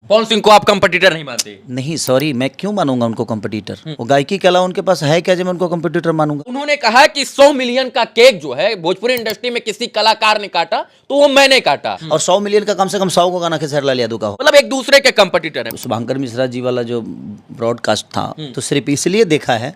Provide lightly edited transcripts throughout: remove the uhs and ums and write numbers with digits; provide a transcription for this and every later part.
पवन सिंह को आप कंपटीटर नहीं मानते? नहीं सॉरी, मैं क्यों मानूंगा उनको कंपटीटर? वो गायकी के अलावा उनके पास है क्या जो मैं उनको कंपटीटर मानूंगा? उन्होंने कहा कि 100 मिलियन का केक जो है भोजपुरी इंडस्ट्री में किसी कलाकार ने काटा तो वो मैंने काटा। और 100 मिलियन का कम से कम 100 को गाना खेसारी लाल यादव का हो। मतलब एक दूसरे के कंपटीटर है। शुभंकर मिश्रा जी वाला जो ब्रॉडकास्ट था तो सिर्फ इसलिए देखा है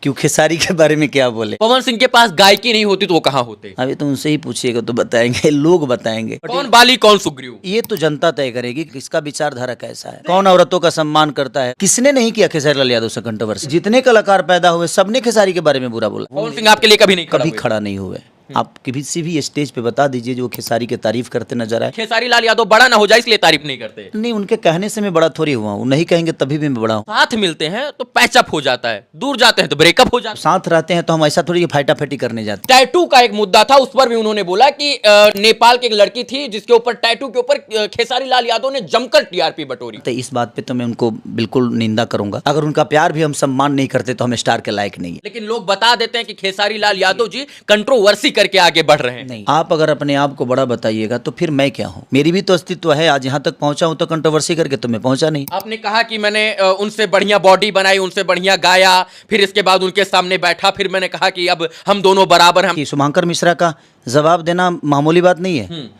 क्यों खेसारी के बारे में क्या बोले। पवन सिंह के पास गायकी नहीं होती तो वो कहाँ होते? अभी तो उनसे ही पूछिएगा तो बताएंगे, लोग बताएंगे। कौन बाली कौन सुग्रीव? ये तो जनता तय करेगी किसका विचारधारा कैसा है, कौन औरतों का सम्मान करता है। किसने नहीं किया खेसारी लाल यादव से कंट्रोवर्सी? जितने कलाकार पैदा हुए सबने खेसारी के बारे में बुरा बोला। पवन सिंह आपके लिए कभी नहीं कभी खड़ा नहीं हुए। आप किसी भी स्टेज पे बता दीजिए जो खेसारी की तारीफ करते नजर आए। खेसारी लाल यादव बड़ा ना हो जाए इसलिए तारीफ नहीं करते? नहीं, उनके कहने से मैं बड़ा थोड़ी हुआ हूँ, नहीं कहेंगे तभी भी मैं बड़ा हूँ। साथ मिलते हैं तो पैचअप हो जाता है, दूर जाते हैं तो ब्रेकअप हो जाता है। साथ रहते हैं तो हम ऐसा थोड़ी फाइटा फैटी करने जाते। टैटू का एक मुद्दा था, उस पर भी उन्होंने बोला कि नेपाल की एक लड़की थी जिसके ऊपर टैटू के ऊपर खेसारी लाल यादव ने जमकर टीआरपी बटोरी। तो इस बात पे तो मैं उनको बिल्कुल निंदा करूंगा। अगर उनका प्यार भी हम सम्मान नहीं करते तो हम स्टार के लायक नहीं है। लेकिन लोग बता देते हैं कि खेसारी लाल यादव जी कंट्रोवर्सी करके आगे बढ़ रहे हैं। नहीं, आप अगर अपने आप को बड़ा बताइएगा तो फिर मैं क्या हूँ? मेरी भी तो अस्तित्व है। आज यहाँ तक पहुंचा हूँ तो कंट्रोवर्सी करके तो मैं पहुंचा नहीं। आपने कहा कि मैंने उनसे बढ़िया बॉडी बनाई, उनसे बढ़िया गाया, फिर इसके बाद उनके सामने बैठा, फिर मैंने कहा कि अब हम दोनों बराबर हैं। शुभंकर मिश्रा का जवाब देना मामूली बात नहीं है।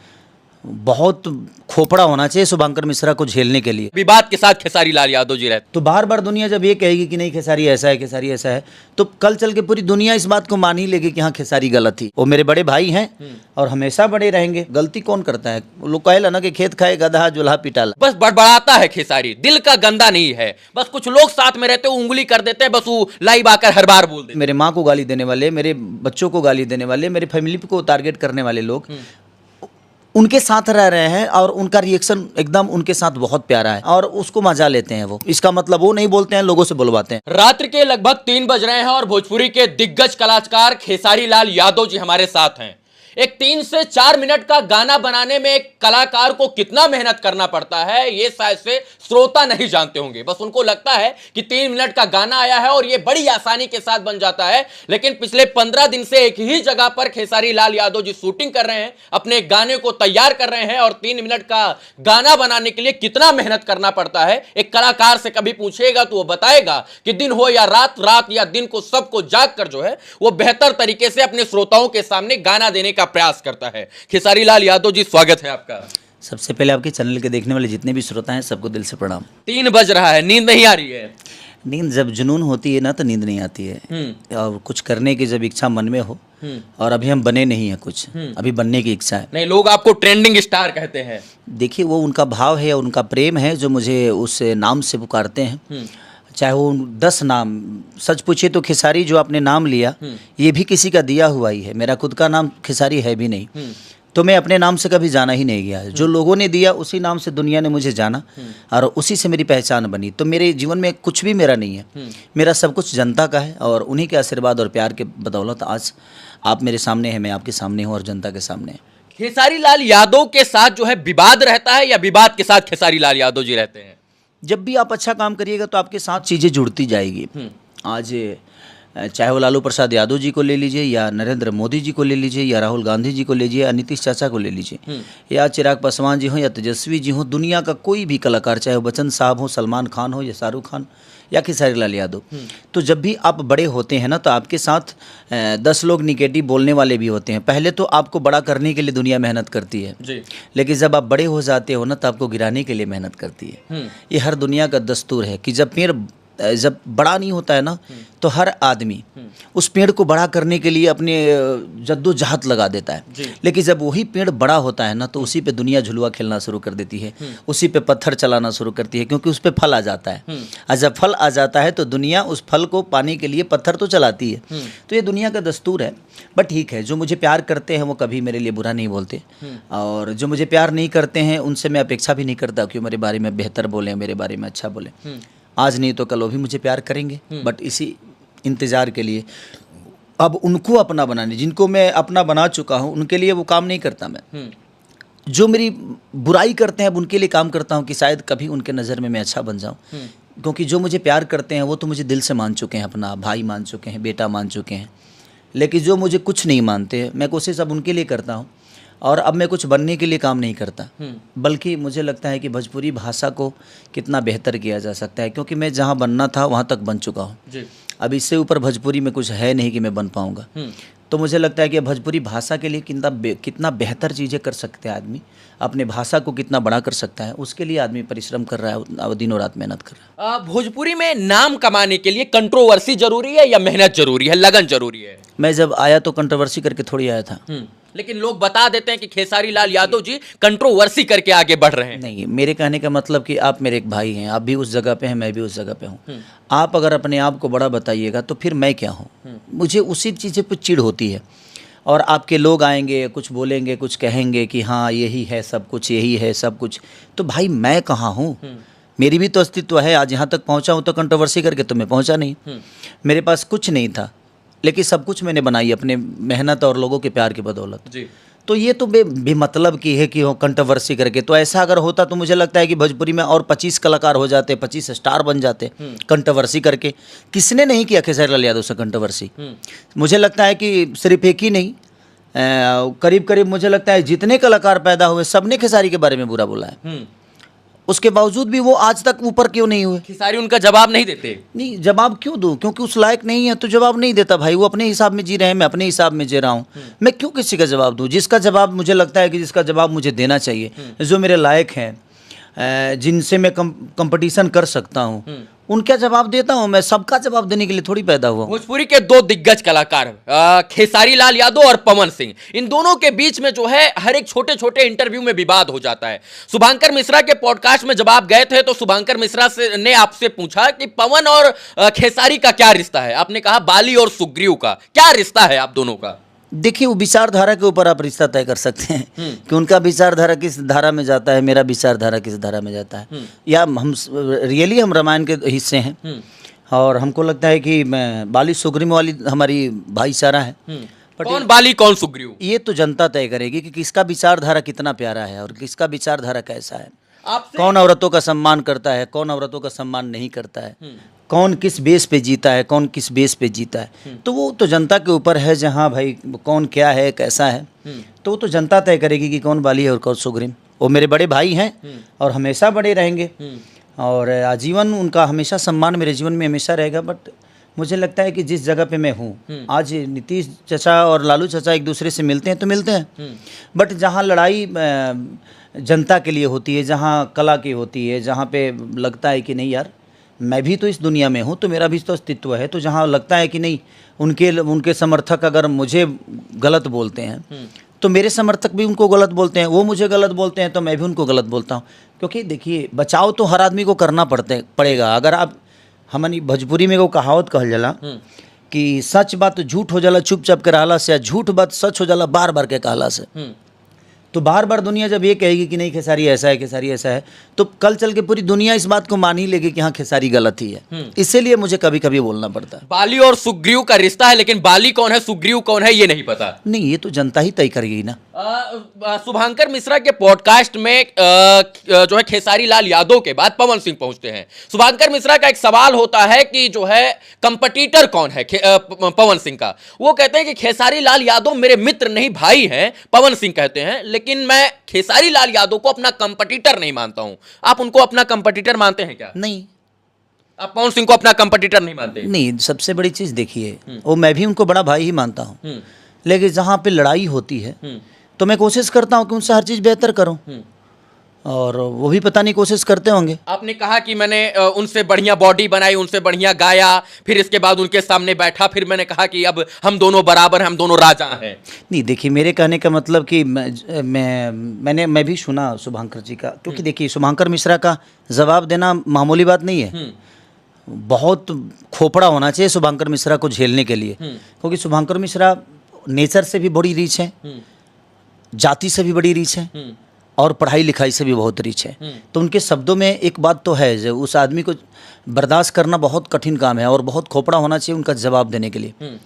बहुत खोपड़ा होना चाहिए शुभंकर मिश्रा को झेलने के लिए। विवाद के साथ खेसारी लाल यादव जी रहते तो बार बार दुनिया जब ये कहेगी कि नहीं खेसारी ऐसा है, खेसारी ऐसा है, तो कल चल के पूरी दुनिया इस बात को मान ही लेगी कि हाँ खेसारी गलत थी। वो मेरे बड़े भाई हैं और हमेशा बड़े रहेंगे। गलती कौन करता है? लोग कहे ना कि खेत खाए गधा जुल्हा पिटाला। बस बड़बड़ाता है खेसारी, दिल का गंदा नहीं है। बस कुछ लोग साथ में रहते हैं उंगली कर देते हैं, बस वो लाइव आकर हर बार बोल देते। मेरे माँ को गाली देने वाले, मेरे बच्चों को गाली देने वाले, मेरे फैमिली को टारगेट करने वाले लोग उनके साथ रह रहे हैं और उनका रिएक्शन एकदम उनके साथ बहुत प्यारा है और उसको मजा लेते हैं। वो इसका मतलब वो नहीं बोलते हैं, लोगों से बुलवाते हैं। रात्रि के लगभग 3 बज रहे हैं और भोजपुरी के दिग्गज कलाकार खेसारी लाल यादव जी हमारे साथ हैं। एक 3 से 4 मिनट का गाना बनाने में एक कलाकार को कितना मेहनत करना पड़ता है ये शायद से श्रोता नहीं जानते होंगे। बस उनको लगता है कि 3 मिनट का गाना आया है और ये बड़ी आसानी के साथ बन जाता है। लेकिन पिछले 15 दिन से एक ही जगह पर खेसारी लाल यादव जी शूटिंग कर रहे हैं, अपने गाने को तैयार कर रहे हैं और 3 मिनट का गाना बनाने के लिए कितना मेहनत करना पड़ता है एक कलाकार से कभी पूछेगा तो वो बताएगा कि दिन हो या रात, रात या दिन को सबको जाग कर जो है वो बेहतर तरीके से अपने श्रोताओं के सामने गाना देने का प्रयास करता है। खेसारी लाल यादव जी स्वागत है आपका। सबसे पहले आपके चैनल के देखने वाले जितने भी श्रोता हैं सबको दिल से प्रणाम। 3 बज रहा है, नींद नहीं आ रही है? नींद जब जुनून होती है ना तो नींद नहीं आती है। और कुछ करने की जब इच्छा मन में हो, और अभी हम बने नहीं है कुछ, अभी बनने की इच्छा है। नहीं, लोग आपको ट्रेंडिंग स्टार कहते हैं। देखिए वो उनका भाव है, उनका प्रेम है जो मुझे उस नाम से पुकारते हैं। चाहे वो 10 नाम, सच पूछिए तो खेसारी जो आपने नाम लिया ये भी किसी का दिया हुआ ही है। मेरा खुद का नाम खेसारी है भी नहीं, तो मैं अपने नाम से कभी जाना ही नहीं गया। जो लोगों ने दिया उसी नाम से दुनिया ने मुझे जाना और उसी से मेरी पहचान बनी। तो मेरे जीवन में कुछ भी मेरा नहीं है, मेरा सब कुछ जनता का है और उन्हीं के आशीर्वाद और प्यार के बदौलत आज आप मेरे सामने हैं, मैं आपके सामने हूँ और जनता के सामने। खेसारी लाल यादव के साथ जो है विवाद रहता है या विवाद के साथ खेसारी लाल यादव जी रहते हैं? जब भी आप अच्छा काम करिएगा तो आपके साथ चीज़ें जुड़ती जाएगी। आज चाहे वो लालू प्रसाद यादव जी को ले लीजिए या नरेंद्र मोदी जी को ले लीजिए या राहुल गांधी जी को ले लीजिए या नीतीश चाचा को ले लीजिए या चिराग पासवान जी हो या तेजस्वी जी हो, दुनिया का कोई भी कलाकार, चाहे वो बच्चन साहब हो, सलमान खान हो या शाहरुख खान या खेसारी लाल यादव, तो जब भी आप बड़े होते हैं ना तो आपके साथ 10 लोग निगेटिव बोलने वाले भी होते हैं। पहले तो आपको बड़ा करने के लिए दुनिया मेहनत करती है जी। लेकिन जब आप बड़े हो जाते हो ना तो आपको गिराने के लिए मेहनत करती है। ये हर दुनिया का दस्तूर है कि जब पेड़ जब बड़ा नहीं होता है ना तो हर आदमी उस पेड़ को बड़ा करने के लिए अपने जद्दोजहद लगा देता है। लेकिन जब वही पेड़ बड़ा होता है ना तो उसी पे दुनिया झुलुआ खेलना शुरू कर देती है, उसी पे पत्थर चलाना शुरू करती है, क्योंकि उस पे फल आ जाता है। और जब फल आ जाता है तो दुनिया उस फल को पाने के लिए पत्थर तो चलाती है। तो ये दुनिया का दस्तूर है। बट ठीक है, जो मुझे प्यार करते हैं वो कभी मेरे लिए बुरा नहीं बोलते और जो मुझे प्यार नहीं करते हैं उनसे मैं अपेक्षा भी नहीं करता कि मेरे बारे में बेहतर बोलें, मेरे बारे में अच्छा बोलें। आज नहीं तो कल वो भी मुझे प्यार करेंगे, बट इसी इंतज़ार के लिए अब उनको अपना बनाने, जिनको मैं अपना बना चुका हूँ उनके लिए वो काम नहीं करता मैं। जो मेरी बुराई करते हैं अब उनके लिए काम करता हूँ कि शायद कभी उनके नज़र में मैं अच्छा बन जाऊँ। क्योंकि जो मुझे प्यार करते हैं वो तो मुझे दिल से मान चुके हैं, अपना भाई मान चुके हैं, बेटा मान चुके हैं। लेकिन जो मुझे कुछ नहीं मानते मैं कोशिश अब उनके लिए करता हूँ और अब मैं कुछ बनने के लिए काम नहीं करता, बल्कि मुझे लगता है कि भोजपुरी भाषा को कितना बेहतर किया जा सकता है, क्योंकि मैं जहाँ बनना था वहाँ तक बन चुका हूँ। अब इससे ऊपर भोजपुरी में कुछ है नहीं कि मैं बन पाऊँगा। तो मुझे लगता है कि भोजपुरी भाषा के लिए कितना बेहतर चीज़ें कर सकते हैं आदमी, अपने भाषा को कितना बड़ा कर सकता है, उसके लिए आदमी परिश्रम कर रहा है, दिनों रात मेहनत कर रहा है। भोजपुरी में नाम कमाने के लिए कंट्रोवर्सी जरूरी है या मेहनत जरूरी है, लगन जरूरी है? मैं जब आया तो कंट्रोवर्सी करके थोड़ी आया था। लेकिन लोग बता देते हैं कि खेसारी लाल यादव जी कंट्रोवर्सी करके आगे बढ़ रहे हैं। नहीं, मेरे कहने का मतलब कि आप मेरे एक भाई हैं, आप भी उस जगह पे हैं, मैं भी उस जगह पे हूँ। आप अगर अपने आप को बड़ा बताइएगा तो फिर मैं क्या हूँ? मुझे उसी चीज़ें पर चिढ़ होती है। और आपके लोग आएंगे, कुछ बोलेंगे, कुछ कहेंगे कि हाँ यही है सब कुछ, यही है सब कुछ, तो भाई मैं कहाँ हूँ? मेरी भी तो अस्तित्व है। आज यहाँ तक पहुँचा हूँ तो कंट्रोवर्सी करके तो मैं पहुँचा नहीं। मेरे पास कुछ नहीं था, लेकिन सब कुछ मैंने बनाई अपने मेहनत और लोगों के प्यार की बदौलत जी। तो ये तो बेमतलब की है कि वो कंट्रोवर्सी करके। तो ऐसा अगर होता तो मुझे लगता है कि भोजपुरी में और 25 कलाकार हो जाते, 25 स्टार बन जाते कंट्रोवर्सी करके। किसने नहीं किया खेसारी लाल यादव से कंट्रोवर्सी? मुझे लगता है कि सिर्फ एक ही नहीं, करीब करीब मुझे लगता है जितने कलाकार पैदा हुए सबने खेसारी के बारे में बुरा बोला है। उसके बावजूद भी वो आज तक ऊपर क्यों नहीं हुए? खेसारी उनका जवाब नहीं देते। नहीं, जवाब क्यों दूं? क्योंकि उस लायक नहीं है तो जवाब नहीं देता भाई। वो अपने हिसाब में जी रहे हैं, मैं अपने हिसाब में जी रहा हूँ। मैं क्यों किसी का जवाब दूं? जिसका जवाब मुझे लगता है कि जिसका जवाब मुझे देना चाहिए, जो मेरे लायक हैं, जिनसे मैं कंपटीशन कर सकता हूँ, उनका जवाब देता हूँ। मैं सबका जवाब देने के लिए थोड़ी पैदा हुआ। भोजपुरी के दो दिग्गज कलाकार खेसारी लाल यादव और पवन सिंह, इन दोनों के बीच में जो है हर एक छोटे छोटे इंटरव्यू में विवाद हो जाता है। शुभांकर मिश्रा के पॉडकास्ट में जब आप गए थे तो शुभांकर मिश्रा ने आपसे पूछा कि पवन और खेसारी का क्या रिश्ता है। आपने कहा बाली और सुग्रीव का। क्या रिश्ता है आप दोनों का? देखिए, वो विचारधारा के ऊपर आप रिश्ता तय कर सकते हैं कि उनका विचारधारा किस धारा में जाता है, मेरा विचारधारा किस धारा में जाता है। या हम रियली हम रामायण के हिस्से हैं और हमको लगता है कि बाली सुग्रीव वाली हमारी भाईचारा है। कौन बाली कौन सुग्रीव, ये तो जनता तय करेगी कि किसका विचारधारा कितना प्यारा है और किसका विचारधारा कैसा है। कौन औरतों का सम्मान करता है, कौन औरतों का सम्मान नहीं करता है, कौन किस बेस पे जीता है, कौन किस बेस पे जीता है, तो वो तो जनता के ऊपर है। जहाँ भाई कौन क्या है, कैसा है, तो वो तो जनता तय करेगी कि कौन बाली है और कौन सुग्रीव। वो मेरे बड़े भाई हैं और हमेशा बड़े रहेंगे और आजीवन उनका हमेशा सम्मान मेरे जीवन में हमेशा रहेगा। बट मुझे लगता है कि जिस जगह पे मैं हूँ आज, नीतीश चाचा और लालू चाचा एक दूसरे से मिलते हैं तो मिलते हैं, बट जहाँ लड़ाई जनता के लिए होती है, जहाँ कला की होती है, जहाँ पे लगता है कि नहीं यार मैं भी तो इस दुनिया में हूँ तो मेरा भी तो अस्तित्व है, तो जहाँ लगता है कि नहीं उनके समर्थक अगर मुझे गलत बोलते हैं तो मेरे समर्थक भी उनको गलत बोलते हैं, वो मुझे गलत बोलते हैं तो मैं भी उनको गलत बोलता हूँ। क्योंकि देखिए, बचाव तो हर आदमी को करना पड़ेगा। अगर आप हमनी भोजपुरी में वो कहावत कहल जाला कि सच बात झूठ हो जाला चुपचाप के रहला से, झूठ बात सच हो जाला बार बार के कहला से। तो बार बार दुनिया जब ये कहेगी कि नहीं खेसारी ऐसा है, खेसारी ऐसा है, तो कल चल के पूरी दुनिया इस बात को मान ही लेगी कि हाँ खेसारी गलत ही है। इसीलिए मुझे कभी कभी बोलना पड़ता है। बाली और सुग्रीव का रिश्ता है, लेकिन बाली कौन है सुग्रीव कौन है ये नहीं पता। नहीं, ये तो जनता ही तय करेगी ना। शुभांकर मिश्रा के पॉडकास्ट में जो है खेसारी लाल यादव के बाद पवन सिंह पहुंचते हैं। शुभांकर मिश्रा का एक सवाल होता है कि जो है कंपटीटर कौन है पवन सिंह का। वो कहते हैं कि खेसारी लाल यादव मेरे मित्र नहीं भाई हैं, पवन सिंह कहते हैं, लेकिन मैं खेसारी लाल यादव को अपना कंपटीटर नहीं मानता हूं। आप उनको अपना कंपटीटर मानते हैं क्या? नहीं। आप पवन सिंह को अपना कंपटीटर नहीं मानते? नहीं, सबसे बड़ी चीज देखिए, वो मैं भी उनको बड़ा भाई ही मानता हूँ, लेकिन जहाँ पे लड़ाई होती है तो मैं कोशिश करता हूँ कि उनसे हर चीज़ बेहतर करूँ और वो भी पता नहीं कोशिश करते होंगे। आपने कहा कि मैंने उनसे बढ़िया बॉडी बनाई, उनसे बढ़िया गाया, फिर इसके बाद उनके सामने बैठा, फिर मैंने कहा कि अब हम दोनों बराबर हैं, हम दोनों राजा हैं। नहीं, देखिए, मेरे कहने का मतलब कि मैं भी सुना शुभांकर जी का, क्योंकि देखिए शुभांकर मिश्रा का जवाब देना मामूली बात नहीं है। बहुत खोपड़ा होना चाहिए शुभांकर मिश्रा को झेलने के लिए, क्योंकि शुभांकर मिश्रा नेचर से भी बड़ी रीच है, जाति से भी बड़ी रीच है और पढ़ाई लिखाई से भी बहुत रीच है। तो उनके शब्दों में एक बात तो है, जो उस आदमी को बर्दाश्त करना बहुत कठिन काम है और बहुत खोपड़ा होना चाहिए उनका जवाब देने के लिए।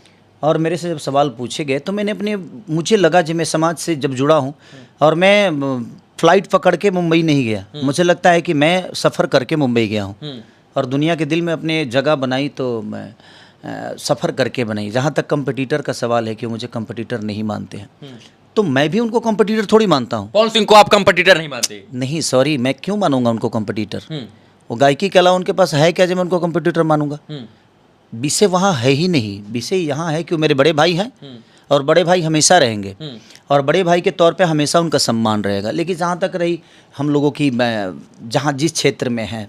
और मेरे से जब सवाल पूछे गए तो मैंने मुझे लगा जब मैं समाज से जब जुड़ा हूँ और मैं फ्लाइट पकड़ के मुंबई नहीं गया, मुझे लगता है कि मैं सफ़र करके मुंबई गया हूँ और दुनिया के दिल में अपने जगह बनाई, तो मैं सफ़र करके बनाई। जहाँ तक कंपटीटर का सवाल है कि मुझे कंपटीटर नहीं मानते हैं, तो मैं भी उनको कॉम्पिटिटर थोड़ी मानता हूँ। पवन सिंह को आप कंपटीटर नहीं मानते? नहीं सॉरी, मैं क्यों मानूंगा उनको कॉम्पिटिटर? वो गायकी के अलावा उनके पास है क्या जो मैं उनको कॉम्पिटिटर मानूंगा? विषय वहाँ है ही नहीं। विषय यहाँ है कि वो मेरे बड़े भाई हैं और बड़े भाई हमेशा रहेंगे और बड़े भाई के तौर पे हमेशा उनका सम्मान रहेगा। लेकिन जहाँ तक रही हम लोगों की, जहाँ जिस क्षेत्र में है,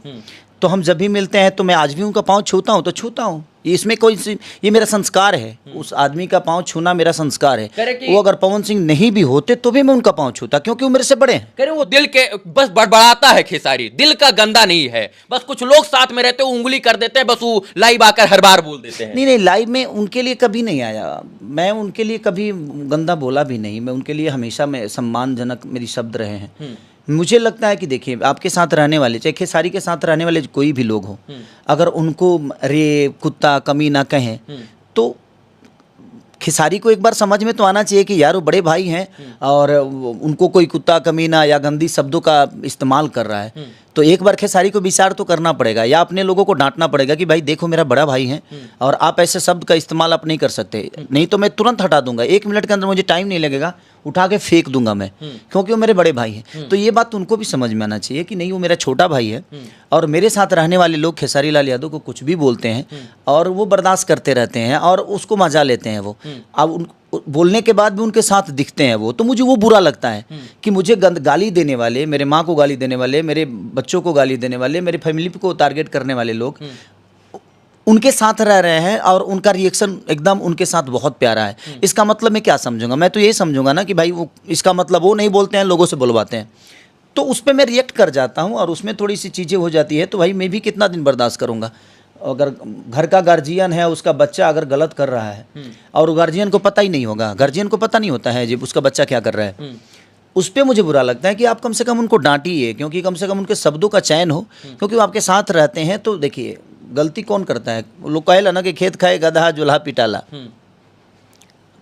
तो हम जब भी मिलते हैं तो मैं आज भी उनका पाँव छूता हूँ तो छूता हूँ। इसमें कोई, ये मेरा संस्कार है। उस आदमी का पाँव छूना मेरा संस्कार है। वो अगर पवन सिंह नहीं भी होते तो भी मैं उनका पाँव छूता, क्योंकि वो मेरे से बड़े हैं। कह रहे वो दिल के बस बड़बड़ाता है खेसारी, दिल का गंदा नहीं है। बस कुछ लोग साथ में रहते हो उंगली कर देते हैं, बस वो लाइव आकर हर बार बोल देते हैं। नहीं, लाइव में उनके लिए कभी नहीं आया। मैं उनके लिए कभी गंदा बोला भी नहीं। मैं उनके लिए हमेशा में सम्मानजनक मेरी शब्द रहे हैं। मुझे लगता है कि देखिए, आपके साथ रहने वाले, चाहे खेसारी के साथ रहने वाले कोई भी लोग हो, अगर उनको रे कुत्ता कमीना कहें तो खेसारी को एक बार समझ में तो आना चाहिए कि यार वो बड़े भाई हैं और उनको कोई कुत्ता कमीना या गंदी शब्दों का इस्तेमाल कर रहा है, तो एक बार खेसारी को विचार तो करना पड़ेगा या अपने लोगों को डांटना पड़ेगा कि भाई देखो मेरा बड़ा भाई है और आप ऐसे शब्द का इस्तेमाल आप नहीं कर सकते। नहीं तो मैं तुरंत हटा दूंगा, 1 मिनट के अंदर, मुझे टाइम नहीं लगेगा, उठा के फेंक दूंगा मैं, क्योंकि वो मेरे बड़े भाई हैं। तो ये बात उनको भी समझ में आना चाहिए कि नहीं, वो मेरा छोटा भाई है और मेरे साथ रहने वाले लोग खेसारी लाल यादव को कुछ भी बोलते हैं और वो बर्दाश्त करते रहते हैं और उसको मजा लेते हैं। वो अब बोलने के बाद भी उनके साथ दिखते हैं वो, तो मुझे वो बुरा लगता है कि मुझे गाली देने वाले, मेरे माँ को गाली देने वाले, मेरे बच्चों को गाली देने वाले, मेरी फैमिली को टारगेट करने वाले लोग उनके साथ रह रहे हैं और उनका रिएक्शन एकदम उनके साथ बहुत प्यारा है। इसका मतलब मैं क्या समझूंगा? मैं तो यही समझूंगा ना कि भाई वो, इसका मतलब वो नहीं बोलते हैं, लोगों से बुलवाते हैं, तो उस पर मैं रिएक्ट कर जाता हूँ और उसमें थोड़ी सी चीज़ें हो जाती है। तो भाई मैं भी कितना दिन बर्दाश्त करूँगा? अगर घर का गार्जियन है, उसका बच्चा अगर गलत कर रहा है और गार्जियन को पता ही नहीं होगा, गार्जियन को पता नहीं होता है जब उसका बच्चा क्या कर रहा है, उस पर मुझे बुरा लगता है कि आप कम से कम उनको डांटिए, क्योंकि कम से कम उनके शब्दों का चयन हो, क्योंकि वो आपके साथ रहते हैं। तो देखिए, गलती कौन करता है? लोग कहेला ना कि खेत खाए गधा जुल्हा पिटाला,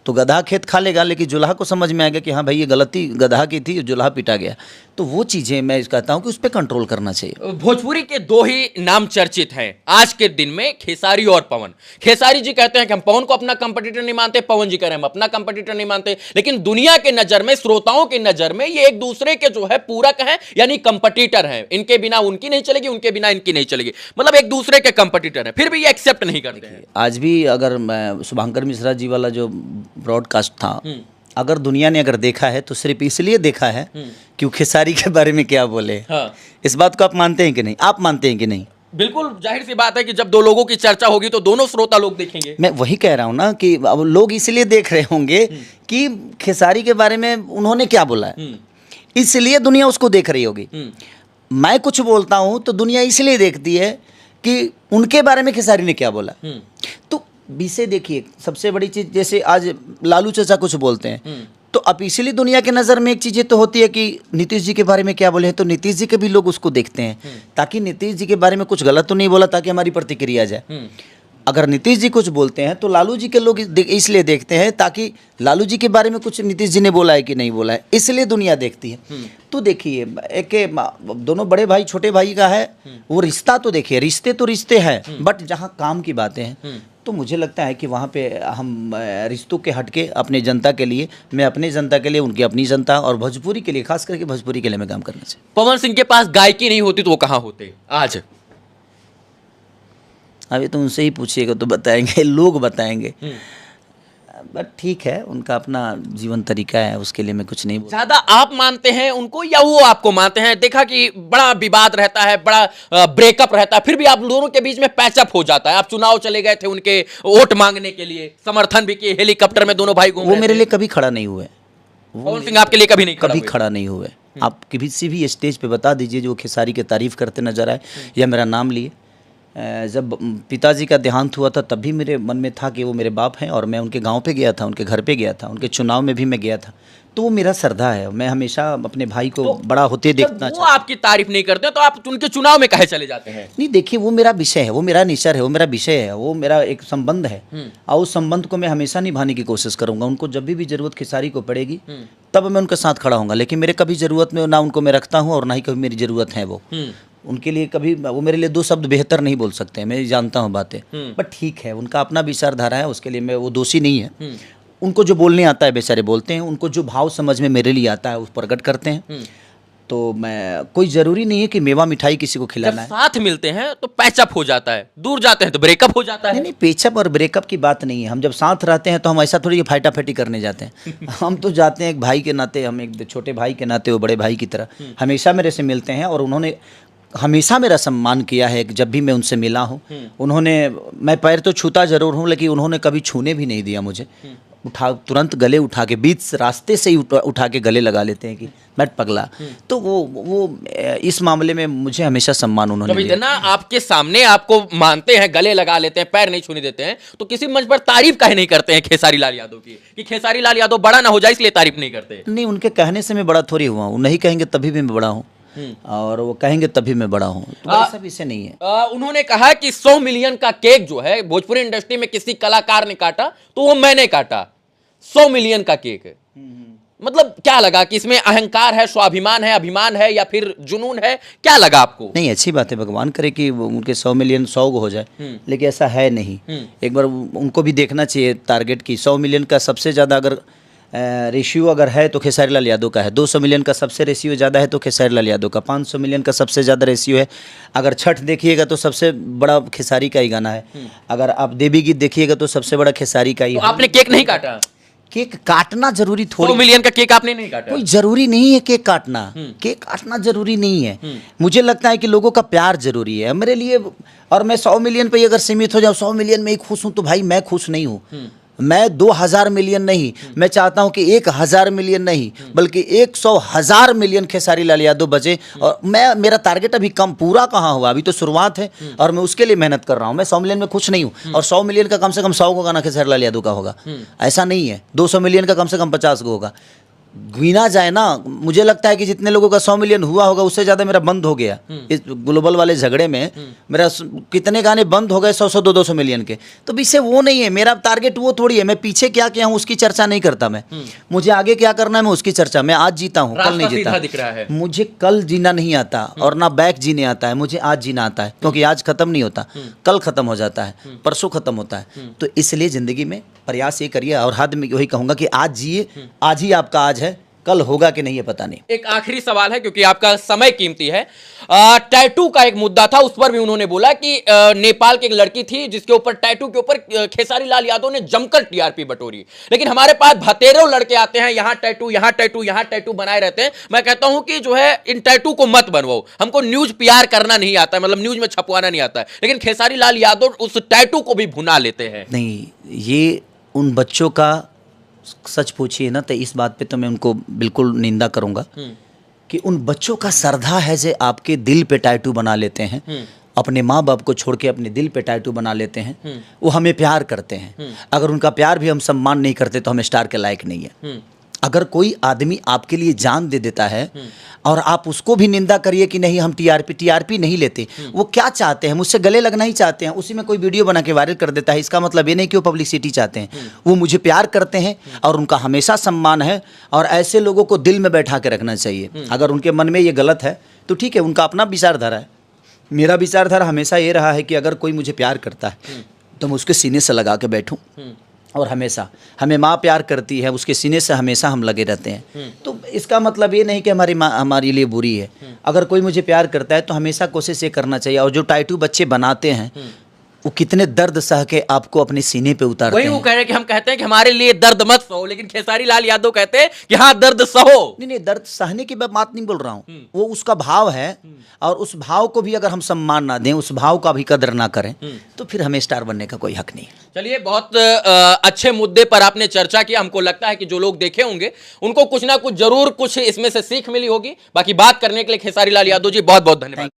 तो गधा खेत खा लेगा लेकिन जुल्हा को समझ में आएगा कि हाँ भाई ये गलती गधा की थी, जुल्हा पिटा गया। तो वो चीज़ें मैं कहता हूँ कि उस पर कंट्रोल करना चाहिए। भोजपुरी के 2 ही नाम चर्चित हैं आज के दिन में, खेसारी और पवन। खेसारी जी कहते हैं कि हम पवन को अपना कंपटीटर नहीं मानते, पवन जी कह रहे हैं हम अपना कंपटीटर नहीं मानते, लेकिन दुनिया के नजर में, श्रोताओं की नजर में ये एक दूसरे के जो है पूरक हैं, यानी कंपटीटर हैं। इनके बिना उनकी नहीं चलेगी, उनके बिना इनकी नहीं चलेगी, मतलब एक दूसरे के कंपटीटर हैं, फिर भी ये एक्सेप्ट नहीं करते हैं। आज भी अगर शुभंकर मिश्रा जी वाला जो ब्रॉडकास्ट था, अगर दुनिया ने अगर देखा है तो सिर्फ इसलिए देखा है कि वो खेसारी के बारे में क्या बोले। हाँ। इस बात को आप मानते हैं कि नहीं? आप मानते हैं कि नहीं? बिल्कुल जाहिर सी बात है कि जब 2 लोगों की चर्चा होगी तो दोनों श्रोता लोग देखेंगे। मैं वही कह रहा हूँ ना कि अब लोग इसलिए देख रहे होंगे कि खेसारी के बारे में उन्होंने क्या बोला है, इसलिए दुनिया उसको देख रही होगी। मैं कुछ बोलता हूँ तो दुनिया इसलिए देखती है कि उनके बारे में खेसारी ने क्या बोला। तो विषय देखिए, सबसे बड़ी चीज़, जैसे आज लालू चाचा कुछ बोलते हैं तो अब इसीलिए दुनिया के नज़र में एक चीज़ तो होती है कि नीतीश जी के बारे में क्या बोले हैं, तो नीतीश जी के भी लोग उसको देखते हैं ताकि नीतीश जी के बारे में कुछ गलत तो नहीं बोला, ताकि हमारी प्रतिक्रिया जाए। अगर नीतीश जी कुछ बोलते हैं तो लालू जी के लोग इसलिए देखते हैं ताकि लालू जी के बारे में कुछ नीतीश जी ने बोला है कि नहीं बोला है, इसलिए दुनिया देखती है। तो देखिए, एक दोनों बड़े भाई छोटे भाई का है वो रिश्ता, तो देखिए रिश्ते तो रिश्ते हैं, बट जहाँ काम की बातें हैं तो मुझे लगता है कि वहाँ पे हम रिश्तों के हटके अपने जनता के लिए, मैं अपनी जनता के लिए, उनकी अपनी जनता और भोजपुरी के लिए, खास करके भोजपुरी के लिए मैं काम करना चाहिए। पवन सिंह के पास गायकी नहीं होती तो वो कहाँ होते आज? अभी तो उनसे ही पूछिएगा तो बताएंगे, लोग बताएंगे। बट ठीक है, उनका अपना जीवन तरीका है, उसके लिए मैं कुछ नहीं बोल। ज्यादा आप मानते हैं उनको या वो आपको मानते हैं? देखा कि बड़ा विवाद रहता है, बड़ा ब्रेकअप रहता है, फिर भी आप दोनों के बीच में पैचअप हो जाता है। आप चुनाव चले गए थे उनके वोट मांगने के लिए, समर्थन भी किए, हेलीकॉप्टर में दोनों भाई घूम रहे थे। वो मेरे लिए कभी खड़ा नहीं हुए। पवन सिंह आपके लिए कभी नहीं खड़ा नहीं हुए। आप किसी भी स्टेज पे बता दीजिए जो खेसारी की तारीफ करते नजर आए या मेरा नाम लिए। जब पिताजी का देहांत हुआ था तब भी मेरे मन में था कि वो मेरे बाप हैं, और मैं उनके गांव पे गया था, उनके घर पे गया था, उनके चुनाव में भी मैं गया था। तो वो मेरा श्रद्धा है, मैं हमेशा अपने भाई को बड़ा होते देखना चाहता हूं। वो आपकी तारीफ नहीं करते तो आप उनके चुनाव में काहे चले जाते हैं? नहीं, देखिए वो मेरा विषय है, वो मेरा नेचर है, वो मेरा विषय है, वो मेरा एक संबंध है और उस संबंध को मैं हमेशा निभाने की कोशिश करूंगा। उनको जब भी जरूरत खेसारी को पड़ेगी तब मैं उनके साथ खड़ा हूंगा, लेकिन मेरे कभी जरूरत में ना उनको मैं रखता हूँ और ना ही कभी मेरी जरूरत है वो उनके लिए। कभी वो मेरे लिए 2 शब्द बेहतर नहीं बोल सकते हैं, मैं जानता हूँ बातें, बट ठीक है, उनका अपना विचारधारा है, उसके लिए मैं वो दोषी नहीं है। उनको जो बोलने आता है बेचारे बोलते हैं, उनको जो भाव समझ में मेरे लिए आता है वो प्रकट करते हैं। तो मैं, कोई ज़रूरी नहीं है कि मेवा मिठाई किसी को जब खिलाना है। साथ मिलते हैं तो पैचअप हो जाता है, दूर जाते हैं तो ब्रेकअप हो जाता नहीं है। नहीं, पेचअप और ब्रेकअप की बात नहीं है। हम जब साथ रहते हैं तो हम ऐसा थोड़ी फाइटाफाइटी करने जाते हैं। हम तो जाते हैं एक भाई के नाते, हम एक छोटे भाई के नाते, वो बड़े भाई की तरह हमेशा मेरे से मिलते हैं। और उन्होंने हमेशा मेरा सम्मान किया है। जब भी मैं उनसे मिला हूँ, उन्होंने, मैं पैर तो छूता ज़रूर हूँ लेकिन उन्होंने कभी छूने भी नहीं दिया मुझे। तुरंत गले उठा के, बीच रास्ते से ही उठा के गले लगा लेते हैं कि बैठ पगला। तो वो इस मामले में मुझे हमेशा सम्मान उन्होंने जब दिया। इतना आपके सामने आपको मानते हैं, गले लगा लेते हैं, पैर नहीं छूने देते हैं, तो किसी मंच पर तारीफ काहे नहीं करते हैं खेसारी लाल यादव की, कि खेसारी लाल यादव बड़ा ना हो जाए इसलिए तारीफ नहीं करते? नहीं, उनके कहने से मैं बड़ा थोड़ी हुआ हूँ। नहीं कहेंगे तभी भी मैं बड़ा हूँ, और वो कहेंगे तभी मैं बड़ा हूँ। तो ऐसा विषय नहीं है। उन्होंने कहा कि 100 मिलियन का केक जो है भोजपुरी इंडस्ट्री में किसी कलाकार ने काटा तो वो मैंने काटा। 100 मिलियन का केक है। मतलब क्या लगा कि इसमें अहंकार है, स्वाभिमान है, अभिमान है, या फिर जुनून है? क्या लगा आपको? नहीं, अच्छी बात है, भगवान करे कि उनके 100 मिलियन 100 हो जाए, लेकिन ऐसा है नहीं। एक बार उनको भी देखना चाहिए टारगेट की। 100 मिलियन का सबसे ज़्यादा अगर रेशियो अगर है तो खेसारी लाल यादव का है। 200 मिलियन का सबसे रेशियो ज़्यादा है तो खेसारी लाल यादव का। 500 मिलियन का सबसे ज़्यादा रेशियो है। अगर छठ देखिएगा तो सबसे बड़ा खेसारी का ही गाना है। अगर आप देवी गीत देखिएगा तो सबसे बड़ा खेसारी का ही तो है। आपने केक नहीं काटा? केक काटना जरूरी 100 थोड़ी, मिलियन का केक आपने नहीं काटा? कोई जरूरी नहीं है केक काटना। केक काटना जरूरी नहीं है। मुझे लगता है कि लोगों का प्यार जरूरी है मेरे लिए। और मैं 100 मिलियन पे ही अगर सीमित हो जाऊँ, 100 मिलियन में ही खुश हूँ, तो भाई मैं खुश नहीं हूँ। मैं 2000 मिलियन नहीं, मैं चाहता हूं कि 1000 मिलियन नहीं, बल्कि 100,000 मिलियन खेसारी लाल यादव बचे। और मेरा टारगेट अभी कम पूरा कहाँ हुआ, अभी तो शुरुआत है और मैं उसके लिए मेहनत कर रहा हूं। मैं 100 मिलियन में खुश नहीं हूं, और 100 मिलियन का कम से कम 100 को गाना खेसारी लाल यादव का होगा, ऐसा नहीं है। 200 मिलियन का कम से कम 50 को होगा। गिना जाए ना, मुझे लगता है कि जितने लोगों का 100 मिलियन हुआ होगा उससे ज़्यादा मेरा बंद हो गया। इस ग्लोबल वाले झगड़े में मेरा कितने गाने बंद हो गए, 100 200 मिलियन के। तो विषय वो नहीं है, मेरा टारगेट वो थोड़ी है। मैं पीछे क्या किया हूँ उसकी चर्चा नहीं करता मैं। मुझे आगे क्या करना है मैं उसकी चर्चा। मैं आज जीता हूँ, कल नहीं जीता। दिख रहा है मुझे कल जीना नहीं आता और ना बैक जीने आता है, मुझे आज जीना आता है। क्योंकि आज खत्म नहीं होता, कल खत्म हो जाता है, परसों खत्म होता है। तो इसलिए जिंदगी में प्रयास ये करिए, और हद में वही कहूँगा कि आज जिए, आज ही आपका आज है, कल होगा कि नहीं ये पता नहीं। एक आखिरी सवाल है क्योंकि आपका समय कीमती है। टैटू का एक मुद्दा था, उस पर भी उन्होंने बोला कि नेपाल की एक लड़की थी जिसके ऊपर टैटू के ऊपर खेसारी लाल यादव ने जमकर टीआरपी बटोरी। लेकिन हमारे पास भतेरों लड़के आते हैं, यहां टैटू, यहां टैटू, यहां टैटू बनाए रहते हैं। मैं कहता हूं कि जो है इन टैटू को मत बनवाओ, हमको न्यूज पीआर करना नहीं आता है, मतलब न्यूज में छपवाना नहीं आता है। लेकिन खेसारी लाल यादव उस टैटू को भी भुना लेते हैं। नहीं, ये उन बच्चों का सच पूछिए ना तो इस बात पे तो मैं उनको बिल्कुल निंदा करूंगा कि उन बच्चों का श्रद्धा है जो आपके दिल पे टैटू बना लेते हैं, अपने माँ बाप को छोड़ के अपने दिल पे टैटू बना लेते हैं। वो हमें प्यार करते हैं, अगर उनका प्यार भी हम सम्मान नहीं करते तो हम स्टार के लायक नहीं है। अगर कोई आदमी आपके लिए जान दे देता है और आप उसको भी निंदा करिए कि नहीं हम टीआरपी नहीं लेते, वो क्या चाहते हैं, मुझसे गले लगना ही चाहते हैं। उसी में कोई वीडियो बना के वायरल कर देता है, इसका मतलब ये नहीं कि वो पब्लिसिटी चाहते हैं। वो मुझे प्यार करते हैं और उनका हमेशा सम्मान है, और ऐसे लोगों को दिल में बैठा के रखना चाहिए। अगर उनके मन में ये गलत है तो ठीक है, उनका अपना विचारधारा है। मेरा विचारधारा हमेशा ये रहा है कि अगर कोई मुझे प्यार करता है तो मैं उसके सीने से लगा के बैठूं, और हमेशा हमें माँ प्यार करती है, उसके सीने से हमेशा हम लगे रहते हैं। तो इसका मतलब ये नहीं कि हमारी माँ हमारे लिए बुरी है। अगर कोई मुझे प्यार करता है तो हमेशा कोशिश ये करना चाहिए। और जो टैटू बच्चे बनाते हैं वो कितने दर्द सह के आपको अपने सीने पे उतारते वही हैं। वो कह रहे हैं कि हम कहते हैं कि हमारे लिए दर्द मत सहो, लेकिन खेसारी लाल यादव कहते हैं कि हाँ दर्द सहो। नहीं, दर्द सहने की मैं बात नहीं बोल रहा हूँ, वो उसका भाव है, और उस भाव को भी अगर हम सम्मान ना दें, उस भाव का भी कदर ना करें, तो फिर हमें स्टार बनने का कोई हक नहीं है। चलिए, बहुत अच्छे मुद्दे पर आपने चर्चा की। हमको लगता है कि जो लोग देखे होंगे उनको कुछ ना कुछ जरूर कुछ इसमें से सीख मिली होगी। बाकी बात करने के लिए खेसारी लाल यादव जी बहुत बहुत धन्यवाद।